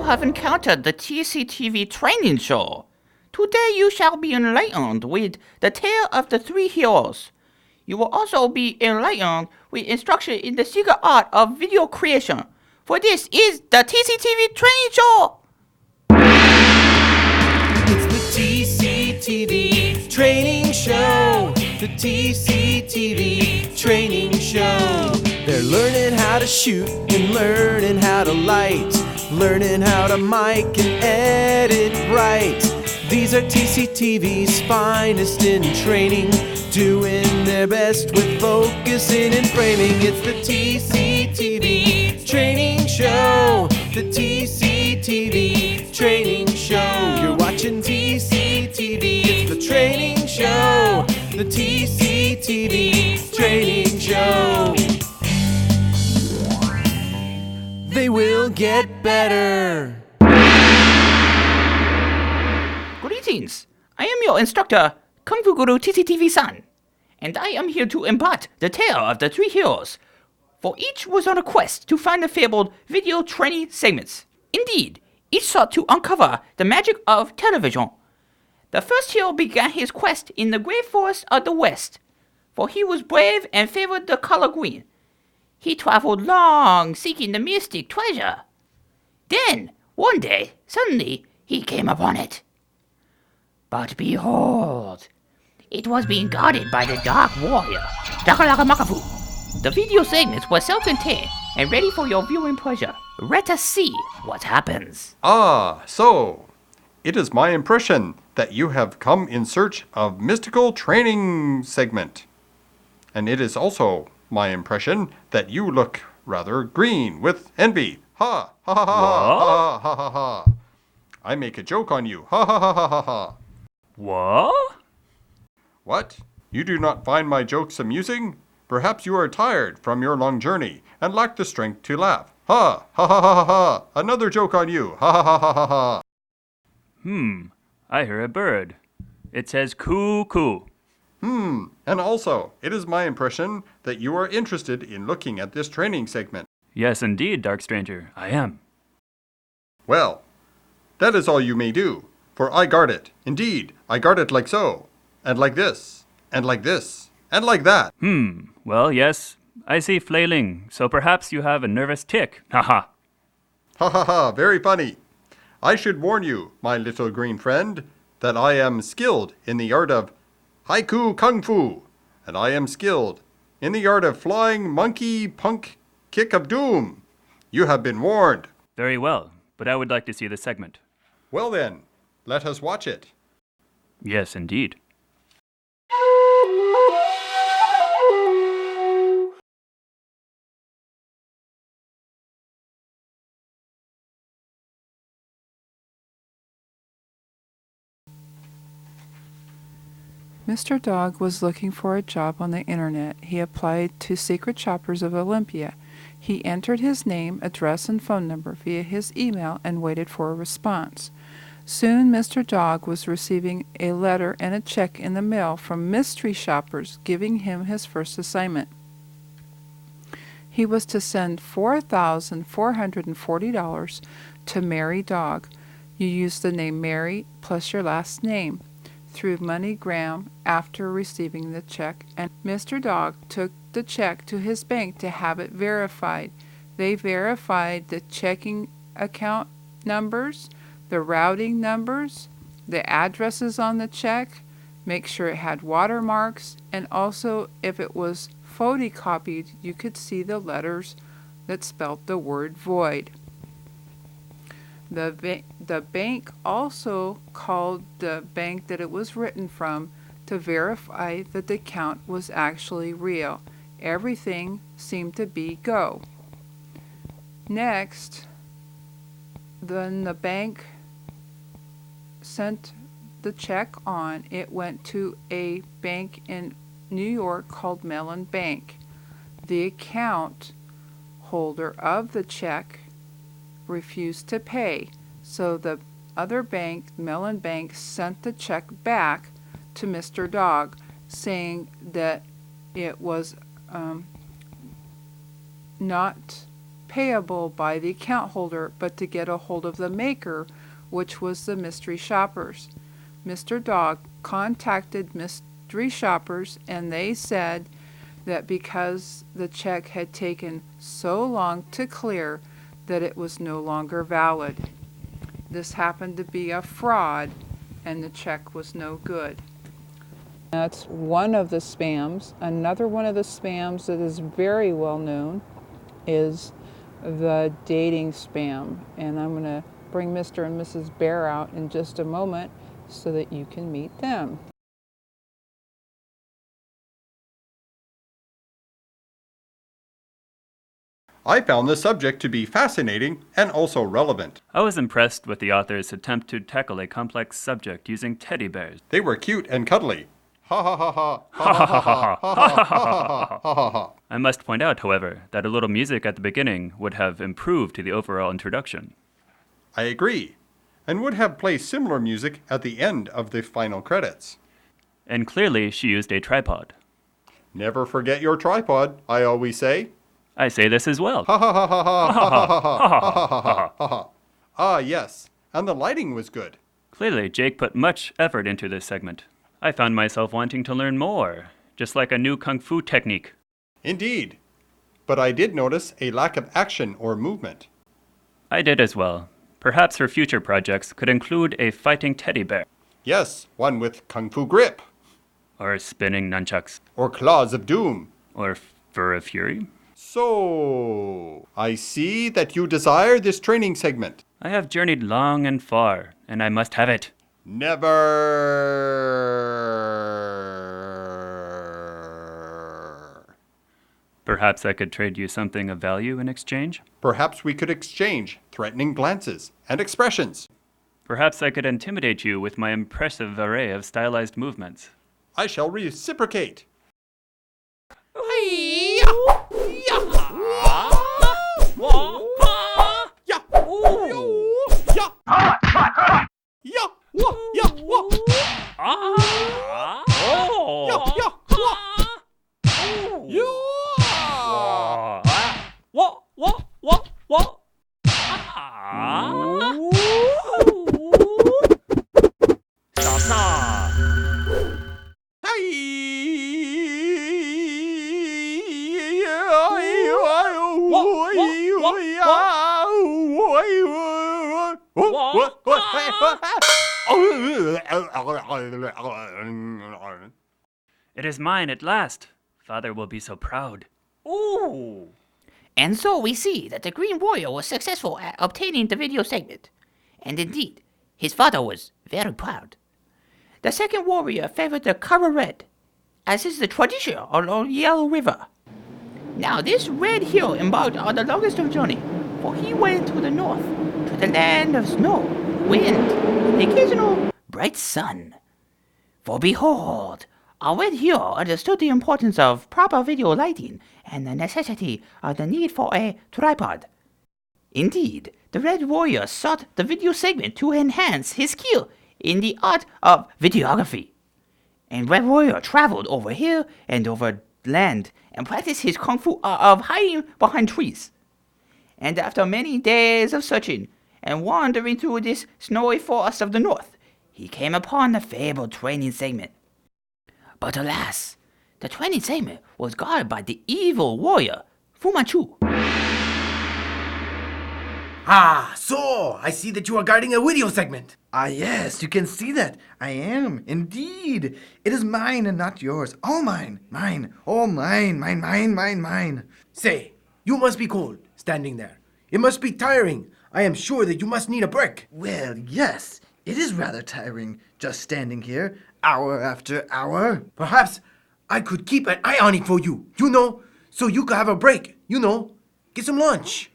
have encountered the TCTV Training Show. Today you shall be enlightened with the tale of the three heroes. You will also be enlightened with instruction in the secret art of video creation. For this is the TCTV Training Show! It's the TCTV Training Show. The TCTV Training Show. They're learning how to shoot and learning how to light, learning how to mic and edit right. These are TCTV's finest in training, doing their best with focusing and framing. It's the TCTV Training Show. The TCTV Training Show. You're watching TCTV. It's the Training Show. The TCTV Training Show. They will get better. Greetings! I am your instructor, Kung Fu Guru TCTV-san, and I am here to impart the tale of the three heroes, for each was on a quest to find the fabled video training segments. Indeed, each sought to uncover the magic of television. The first hero began his quest in the great forest of the West, for he was brave and favored the color green. He traveled long, seeking the mystic treasure. Then, one day, suddenly, he came upon it. But behold, it was being guarded by the Dark Warrior, Dakalaka. The video segments were self-contained and ready for your viewing pleasure. Let us see what happens. So, it is my impression that you have come in search of mystical training segment. And it is also my impression that you look rather green with envy. Ha ha ha ha ha ha ha ha. I make a joke on you. Ha ha ha ha ha ha. What? What? You do not find my jokes amusing? Perhaps you are tired from your long journey and lack the strength to laugh. Ha ha ha ha ha ha. Another joke on you. Ha ha ha ha ha ha. I hear a bird. It says coo coo. And also, it is my impression that you are interested in looking at this training segment. Yes, indeed, Dark Stranger, I am. Well, that is all you may do, for I guard it. Indeed, I guard it like so, and like this, and like this, and like that. Well, yes, I see flailing, so perhaps you have a nervous tick. Haha. Ha ha ha, very funny. I should warn you, my little green friend, that I am skilled in the art of haiku kung fu, and I am skilled in the art of flying monkey punk kick of doom. You have been warned. Very well, but I would like to see the segment. Well then, let us watch it. Yes, indeed. Mr. Dog was looking for a job on the internet. He applied to Secret Shoppers of Olympia. He entered his name, address, and phone number via his email and waited for a response. Soon Mr. Dog was receiving a letter and a check in the mail from mystery shoppers giving him his first assignment. He was to send $4,440 to Mary Dog. You use the name Mary plus your last name through MoneyGram after receiving the check, and Mr. Dog took the check to his bank to have it verified. They verified the checking account numbers, the routing numbers, the addresses on the check, make sure it had watermarks, and also if it was photocopied, you could see the letters that spelt the word void. The bank also called the bank that it was written from to verify that the account was actually real. Everything seemed to be go. Next, then the bank sent the check on. It went to a bank in New York called Mellon Bank. The account holder of the check refused to pay, so the other bank, Mellon Bank, sent the check back to Mr. Dog, saying that it was not payable by the account holder, but to get a hold of the maker, which was the mystery shoppers. Mr. Dog contacted mystery shoppers, and they said that because the check had taken so long to clear that it was no longer valid. This happened to be a fraud, and the check was no good. That's one of the spams. Another one of the spams that is very well known is the dating spam. And I'm going to bring Mr. and Mrs. Bear out in just a moment so that you can meet them. I found this subject to be fascinating and also relevant. I was impressed with the author's attempt to tackle a complex subject using teddy bears. They were cute and cuddly. Ha ha ha ha ha ha ha ha ha ha ha ha. I must point out, however, that a little music at the beginning would have improved the overall introduction. I agree, and would have placed similar music at the end of the final credits. And clearly she used a tripod. Never forget your tripod, I always say. I say this as well. Ha ha ha ha ha ha ha ha ha ha ha ha. Ah, yes, and the lighting was good. Clearly, Jake put much effort into this segment. I found myself wanting to learn more, just like a new kung fu technique. Indeed, but I did notice a lack of action or movement. I did as well. Perhaps her future projects could include a fighting teddy bear, Yes, one with kung fu grip, or spinning nunchucks, or claws of doom. or fur of fury. So, I see that you desire this training segment. I have journeyed long and far, and I must have it. Never. Perhaps I could trade you something of value in exchange? Perhaps we could exchange threatening glances and expressions. Perhaps I could intimidate you with my impressive array of stylized movements. I shall reciprocate. It is mine at last. Father will be so proud. Ooh. And so we see that the Green Warrior was successful at obtaining the video segment. And indeed, his father was very proud. The second warrior favored the color red, as is the tradition along Yellow River. Now this red hero embarked on the longest of journey, for he went to the north, to the land of snow, wind, and the occasional bright sun. For behold, our red hero understood the importance of proper video lighting and the necessity of the need for a tripod. Indeed, the Red Warrior sought the video segment to enhance his skill in the art of videography. And Red Warrior traveled over hill and over land and practiced his kung fu art of hiding behind trees. And after many days of searching and wandering through this snowy forest of the north, he came upon the fabled training segment. But alas, the training segment was guarded by the evil warrior, Fu Manchu. Ah, so I see that you are guarding a video segment. Ah, yes, you can see that. I am, indeed. It is mine and not yours. All mine. Mine. All mine. Mine. Say, you must be cold, standing there. It must be tiring. I am sure that you must need a break. Well, yes, it is rather tiring, just standing here, hour after hour. Perhaps I could keep an eye on it for you, so you could have a break, get some lunch.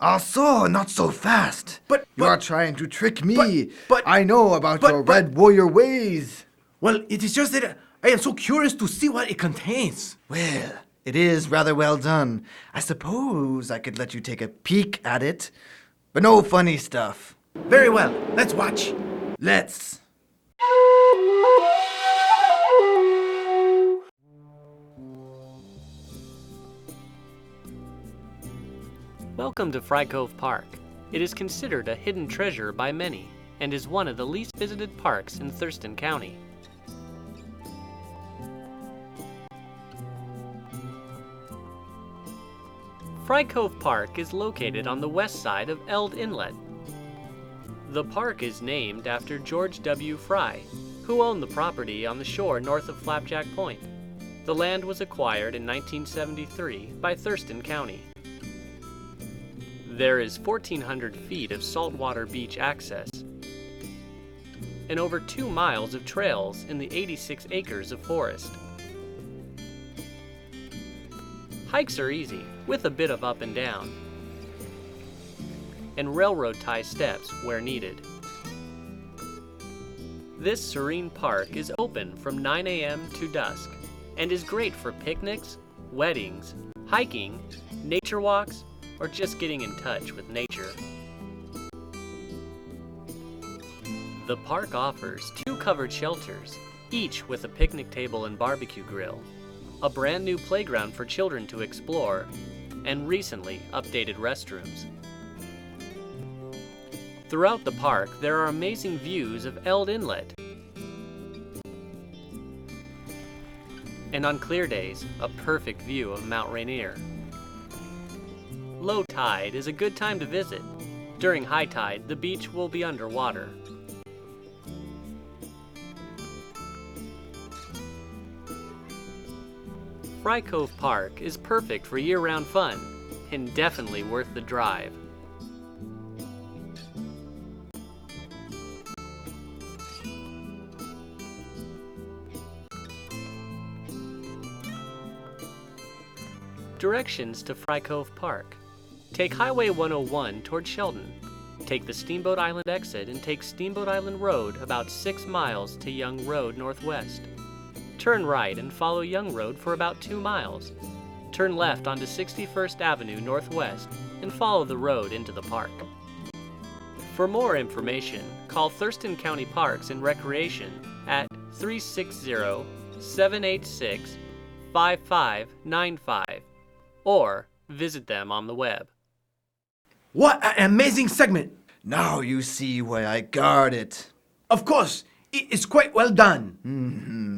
Ah, so, not so fast. You are trying to trick me. but- I know about your Red Warrior ways. Well, it is just that I am so curious to see what it contains. Well, it is rather well done. I suppose I could let you take a peek at it, but no funny stuff. Very well, let's watch. Let's. Welcome to Fry Cove Park. It is considered a hidden treasure by many and is one of the least visited parks in Thurston County. Fry Cove Park is located on the west side of Eld Inlet. The park is named after George W. Fry, who owned the property on the shore north of Flapjack Point. The land was acquired in 1973 by Thurston County. There is 1,400 feet of saltwater beach access and over 2 miles of trails in the 86 acres of forest. Hikes are easy, with a bit of up and down, and railroad tie steps where needed. This serene park is open from 9 a.m. to dusk and is great for picnics, weddings, hiking, nature walks, or just getting in touch with nature. The park offers 2 covered shelters, each with a picnic table and barbecue grill, a brand new playground for children to explore, and recently updated restrooms. Throughout the park, there are amazing views of Eld Inlet, and on clear days, a perfect view of Mount Rainier. Low tide is a good time to visit. During high tide, the beach will be underwater. Fry Cove Park is perfect for year-round fun and definitely worth the drive. Directions to Fry Cove Park. Take Highway 101 toward Sheldon. Take the Steamboat Island exit and take Steamboat Island Road about 6 miles to Young Road northwest. Turn right and follow Young Road for about 2 miles. Turn left onto 61st Avenue Northwest and follow the road into the park. For more information, call Thurston County Parks and Recreation at 360-786-5595 or visit them on the web. What an amazing segment! Now you see why I guard it. Of course, it is quite well done.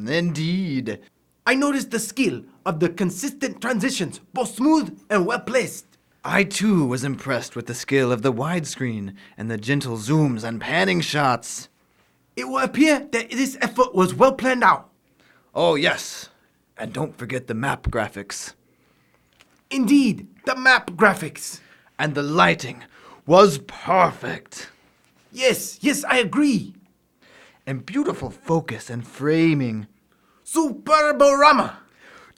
Indeed. I noticed the skill of the consistent transitions, both smooth and well placed. I too was impressed with the skill of the widescreen and the gentle zooms and panning shots. It will appear that this effort was well planned out. Oh yes, and don't forget the map graphics. Indeed, the map graphics. And the lighting was perfect. Yes, I agree. And beautiful focus and framing. Superborama.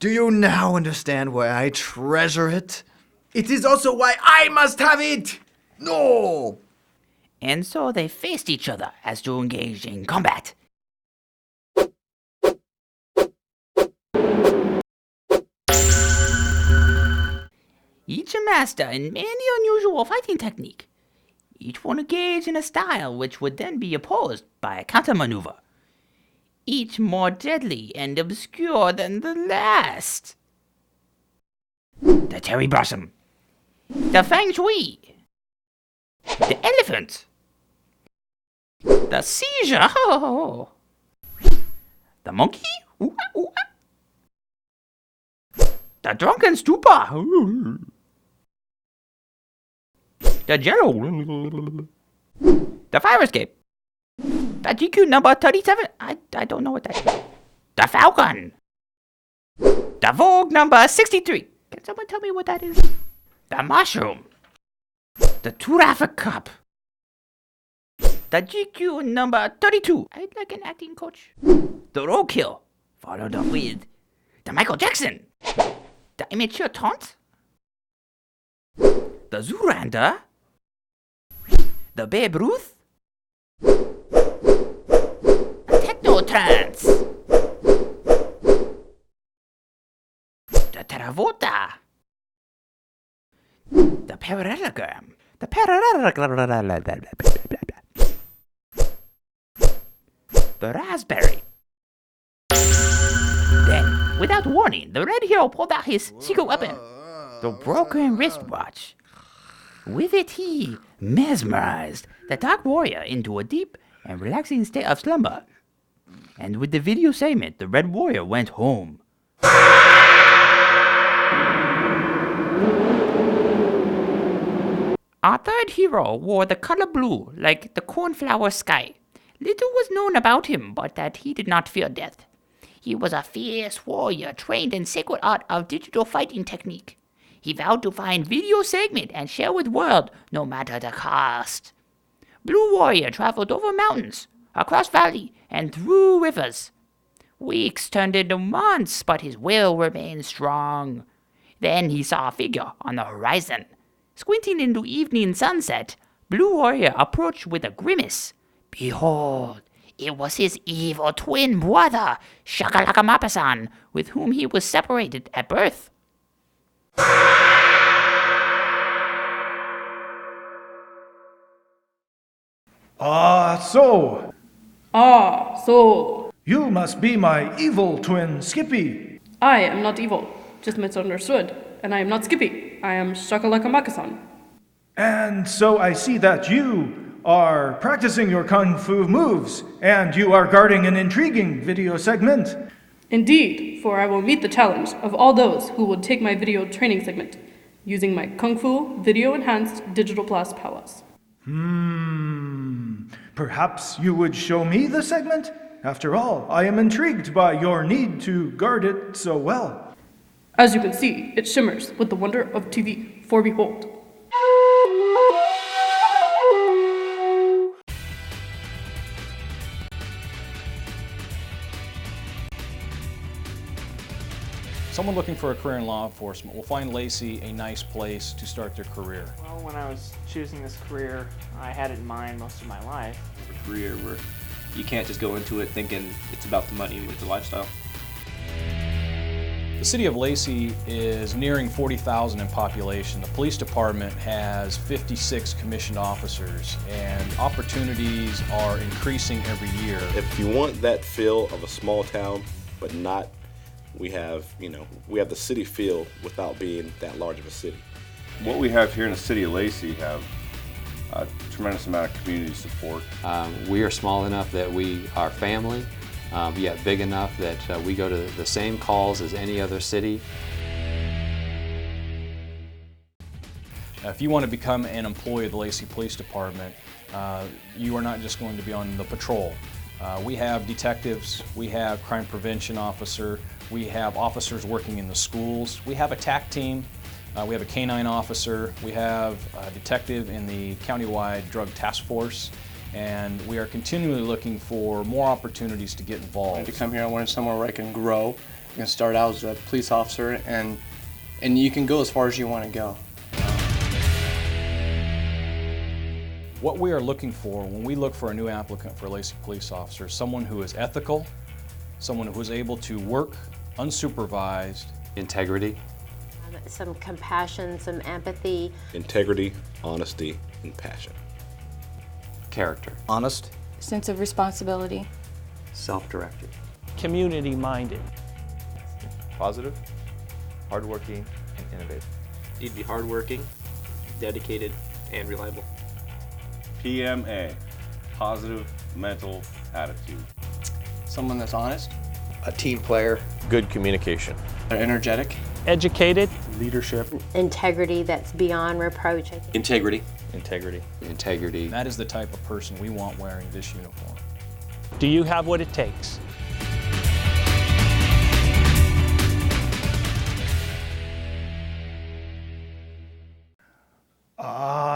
Do you now understand why I treasure it? It is also why I must have it. No! And so they faced each other as to engage in combat. Each a master in many unusual fighting technique. Each one engaged in a style which would then be opposed by a countermaneuver. Each more deadly and obscure than the last. The cherry blossom. The feng shui. The elephant. The seizure. The monkey. The drunken stupor. The jello. The fire escape. The GQ number 37. I don't know what that is. The falcon. The Vogue number 63. Can someone tell me what that is? The mushroom. The traffic cop. The GQ number 32. I'd like an acting coach. The roadkill. Followed up with the Michael Jackson. The immature taunt. The Zoolander. The Babe Ruth. The Techno Trance. The Travolta. The parallelogram. The parallelogram. The raspberry. Then, without warning, the red hero pulled out his secret weapon, the broken wristwatch. With it, he mesmerized the Dark Warrior into a deep and relaxing state of slumber. And with the video segment, the Red Warrior went home. Our third hero wore the color blue like the cornflower sky. Little was known about him but that he did not fear death. He was a fierce warrior trained in sacred art of digital fighting technique. He vowed to find video segment and share with world no matter the cost. Blue Warrior traveled over mountains, across valley, and through rivers. Weeks turned into months, but his will remained strong. Then he saw a figure on the horizon. Squinting into evening sunset, Blue Warrior approached with a grimace. Behold, it was his evil twin brother, Shakalaka Mappa-san, with whom he was separated at birth. So, So, you must be my evil twin, Skippy. I am not evil, just misunderstood, and I am not Skippy. I am Shakalaka Mappa-san. And so I see that you are practicing your kung fu moves, and you are guarding an intriguing video segment. Indeed, for I will meet the challenge of all those who will take my video training segment, using my Kung Fu video-enhanced digital blast powers. Perhaps you would show me the segment? After all, I am intrigued by your need to guard it so well. As you can see, it shimmers with the wonder of TV, for behold. Someone looking for a career in law enforcement will find Lacey a nice place to start their career. Well, when I was choosing this career, I had it in mind most of my life. A career where you can't just go into it thinking it's about the money with the lifestyle. The city of Lacey is nearing 40,000 in population. The police department has 56 commissioned officers, and opportunities are increasing every year. If you want that feel of a small town, but not, we have the city feel without being that large of a city. What we have here in the city of Lacey have a tremendous amount of community support. We are small enough that we are family, yet big enough that we go to the same calls as any other city. If you want to become an employee of the Lacey Police Department, you are not just going to be on the patrol. We have detectives, we have crime prevention officer, we have officers working in the schools, we have a TAC team, we have a canine officer, we have a detective in the countywide drug task force, and we are continually looking for more opportunities to get involved. To come here, I wanted somewhere where I can grow. I can start out as a police officer, and you can go as far as you want to go. What we are looking for when we look for a new applicant for a Lacey police officer is someone who is ethical, someone who is able to work unsupervised. Integrity. Some compassion, some empathy. Integrity, honesty, and passion. Character. Honest. Sense of responsibility. Self-directed. Community-minded. Positive, hardworking, and innovative. You'd be hardworking, dedicated, and reliable. PMA, positive mental attitude. Someone that's honest. A team player. Good communication. Energetic. Educated. Leadership. Integrity that's beyond reproach. Integrity. Integrity. Integrity. That is the type of person we want wearing this uniform. Do you have what it takes?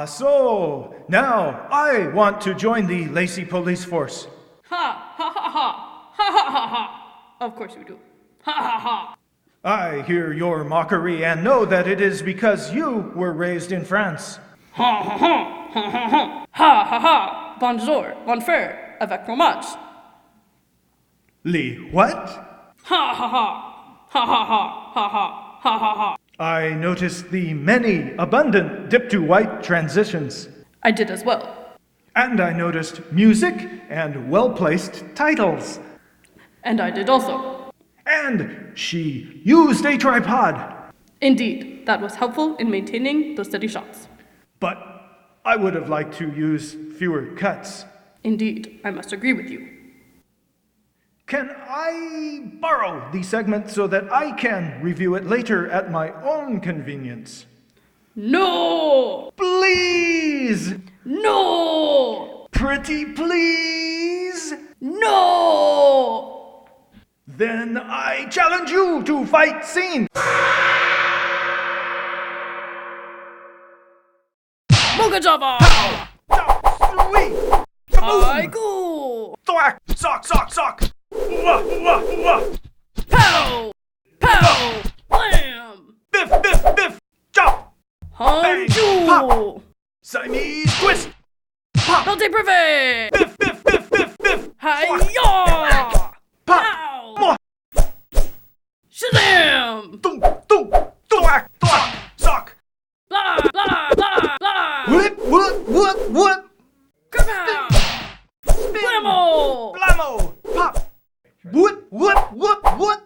So now I want to join the Lacey Police Force. Ha ha ha ha ha ha ha ha. Of course you do. Ha ha ha. I hear your mockery and know that it is because you were raised in France. Ha ha ha ha ha ha ha ha ha. Bonjour, mon frère, avec fromage. What? Ha ha ha ha ha ha ha ha ha ha ha. I noticed the many abundant dip to white transitions. I did as well. And I noticed music and well-placed titles. And I did also. And she used a tripod. Indeed, that was helpful in maintaining the steady shots. But I would have liked to use fewer cuts. Indeed, I must agree with you. Can I borrow the segment so that I can review it later at my own convenience? No! Please! No! Pretty please? No! Then I challenge you to fight scene! Mocha Java! Sweet! Haiku! Thwack! Sock, sock, sock! Wah, wah, wah! Pow! Pow! Blam! Biff, biff, biff! Chop! Hanju! Pop! Siamese twist! Pop! Notte Privé! Biff, biff, biff, biff, biff! Hi-ya! Pop! Pow! Shazam! Thunk, thunk! Thwack! Thwack! Sock! Blah! Blah! Blah! Blah! Whip! Whoop! Whoop! Kapow! Blammo! Blammo! Pop! Whoop! Whoop! Whoop! Whoop!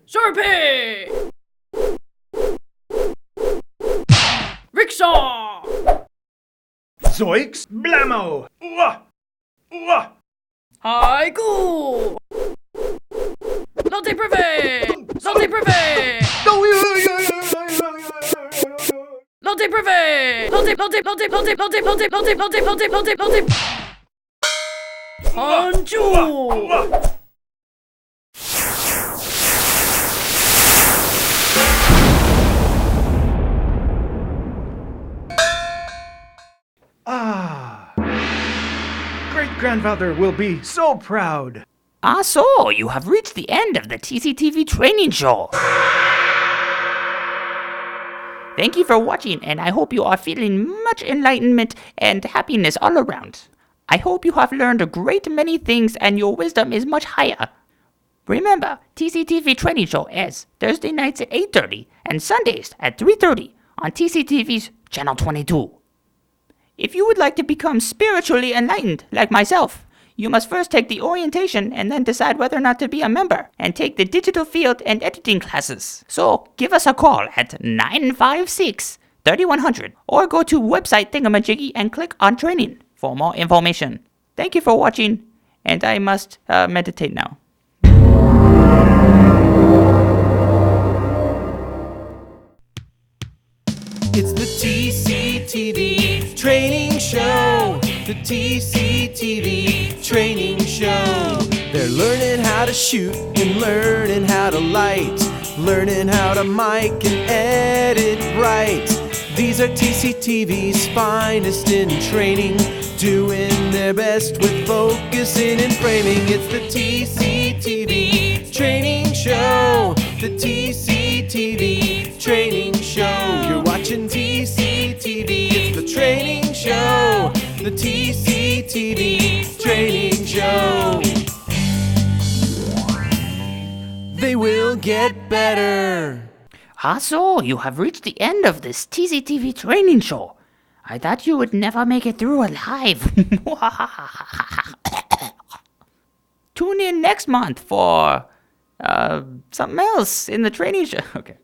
Sharpie! Rickshaw! Zoinks! Blammo! Wah! Wah! Haiku! Notte Privé! Notte Privé! Notte Privé! Notte! Hanju! Ah! Great-grandfather will be so proud. Ah, so you have reached the end of the TCTV Training Show. Thank you for watching, and I hope you are feeling much enlightenment and happiness all around. I hope you have learned a great many things and your wisdom is much higher. Remember, TCTV Training Show airs Thursday nights at 8:30 and Sundays at 3:30 on TCTV's Channel 22. If you would like to become spiritually enlightened like myself, you must first take the orientation and then decide whether or not to be a member and take the digital field and editing classes. So give us a call at 956-3100 or go to website thingamajiggy and click on training for more information. Thank you for watching, and I must meditate now. It's the TCTV Training Show. The TCTV Training Show. They're learning how to shoot and learning how to light, learning how to mic and edit right. These are TCTV's finest in training, doing their best with focusing and framing. It's the TCTV Training Show. The TCTV Training Show. You're watching TCTV. It's the Training Show. The TCTV Training Show. They will get better. Ah, so you have reached the end of this TCTV Training Show. I thought you would never make it through alive. Tune in next month for something else in the training show. Okay.